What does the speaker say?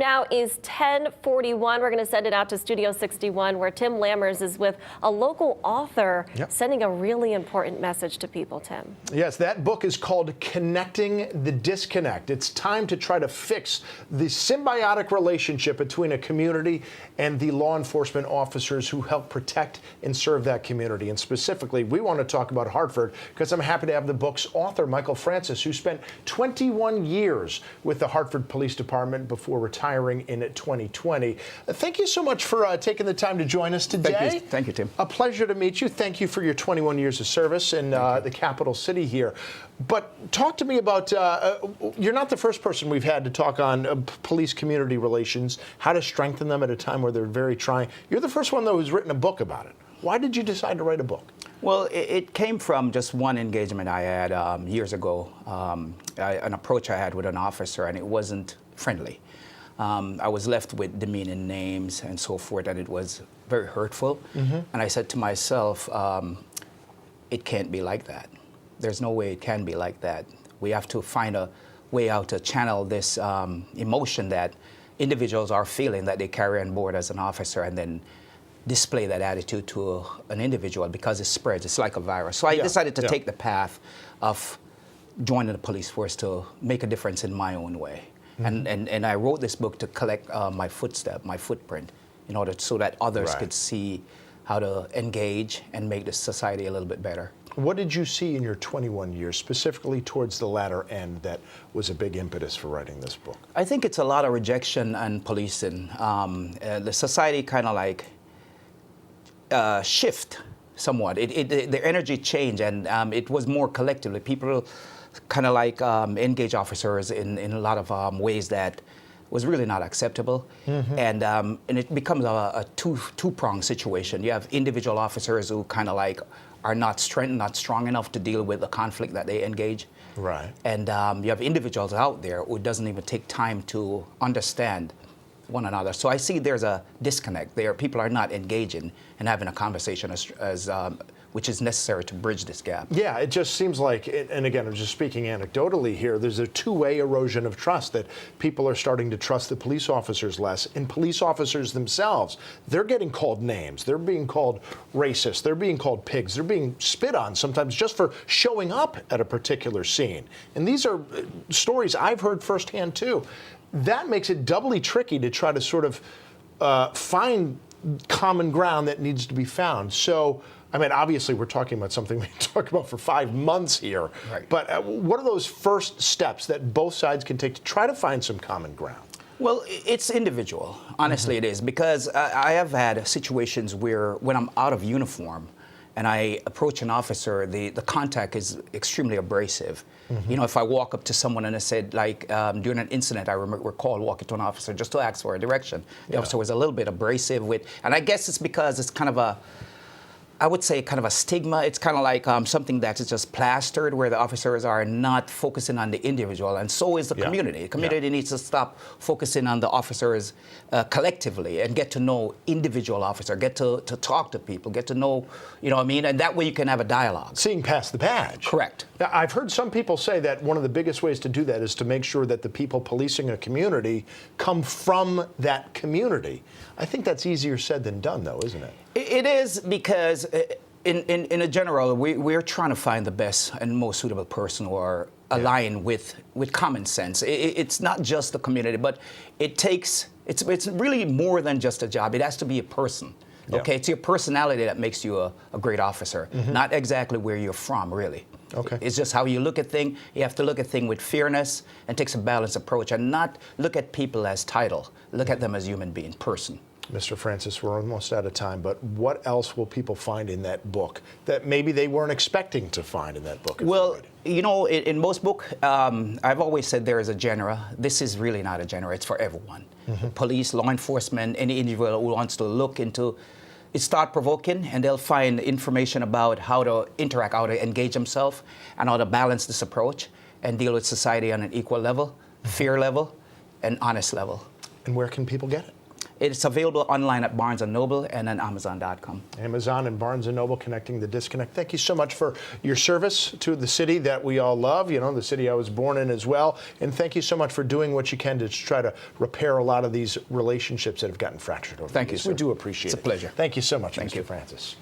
Now is 10:41. We're going to send it out to Studio 61, where Tim Lammers is with a local author, sending a really important message to people, Tim. Yes, that book is called Connecting the Disconnect. It's time to try to fix the symbiotic relationship between a community and the law enforcement officers who help protect and serve that community. And specifically, we want to talk about Hartford because I'm happy to have the book's author, Michael Francis, who spent 21 years with the Hartford Police Department before retiring in 2020. Thank you so much for taking the time to join us today. Thank you, Tim. A pleasure to meet you. Thank you for your 21 years of service in the capital city here. But talk to me about, you're not the first person we've had to talk on police-community relations, how to strengthen them at a time where they're very trying. You're the first one, though, who's written a book about it. Why did you decide to write a book? Well, it came from just one engagement I had years ago, an approach I had with an officer, and it wasn't friendly. I was left with demeaning names and so forth, and it was very hurtful. And I said to myself, it can't be like that. There's no way it can be like that. We have to find a way out to channel this emotion that individuals are feeling that they carry on board as an officer, and then display that attitude to an individual because it spreads. It's like a virus. So I decided to take the path of joining the police force to make a difference in my own way. And I wrote this book to collect my footprint, in order so that others could see how to engage and make the society a little bit better. What did you see in your 21 years, specifically towards the latter end, that was a big impetus for writing this book? I think it's a lot of rejection and policing. The society kind of like shift somewhat. The energy changed, and it was more collectively. People kind of like engage officers in a lot of ways that was really not acceptable. And it becomes a two-pronged situation. You have individual officers who kind of like are not strong enough to deal with the conflict that they engage. Right. And you have individuals out there who doesn't even take time to understand one another. So I see there's a disconnect there. People are not engaging and having a conversation as which is necessary to bridge this gap. Yeah, it just seems like, and again, I'm just speaking anecdotally here, there's a two-way erosion of trust, that people are starting to trust the police officers less, and police officers themselves, they're getting called names, they're being called racist, they're being called pigs, they're being spit on sometimes just for showing up at a particular scene. And these are stories I've heard firsthand too. That makes it doubly tricky to try to sort of find common ground that needs to be found. So, I mean, obviously, we're talking about something we can talk about for 5 months here. Right. But what are those first steps that both sides can take to try to find some common ground? Well, it's individual. Honestly, it is. Because I have had situations where when I'm out of uniform and I approach an officer, the contact is extremely abrasive. You know, if I walk up to someone and I said, like, during an incident, I recall walking to an officer just to ask for a direction. The officer was a little bit abrasive and I guess it's because it's kind of I would say kind of a stigma. It's kind of like something that is just plastered, where the officers are not focusing on the individual, and so is the community. The community needs to stop focusing on the officers collectively and get to know individual officer, get to talk to people, get to know, you know what I mean? And that way you can have a dialogue. Seeing past the badge. Correct. Now, I've heard some people say that one of the biggest ways to do that is to make sure that the people policing a community come from that community. I think that's easier said than done, though, isn't it? It is, because in a general, we're trying to find the best and most suitable person who are aligned with common sense. It's not just the community, but it's really more than just a job. It has to be a person. Okay, it's your personality that makes you a great officer, not exactly where you're from, really. Okay. It's just how you look at things. You have to look at things with fairness and take some balanced approach, and not look at people as title. Look at them as human being, person. Mr. Francis, we're almost out of time, but what else will people find in that book that maybe they weren't expecting to find in that book? Well, you know, in most books, I've always said there is a genre. This is really not a genre. It's for everyone. Police, law enforcement, any individual who wants to look into. It's thought-provoking, and they'll find information about how to interact, how to engage themselves, and how to balance this approach and deal with society on an equal level, fair level, and honest level. And where can people get it? It's available online at Barnes & Noble and on Amazon.com. Amazon and Barnes & Noble, connecting the disconnect. Thank you so much for your service to the city that we all love, you know, the city I was born in as well. And thank you so much for doing what you can to try to repair a lot of these relationships that have gotten fractured over the years. Thank you, sir. We do appreciate it. It's a pleasure. Thank you so much, Thank Mr. you. Francis.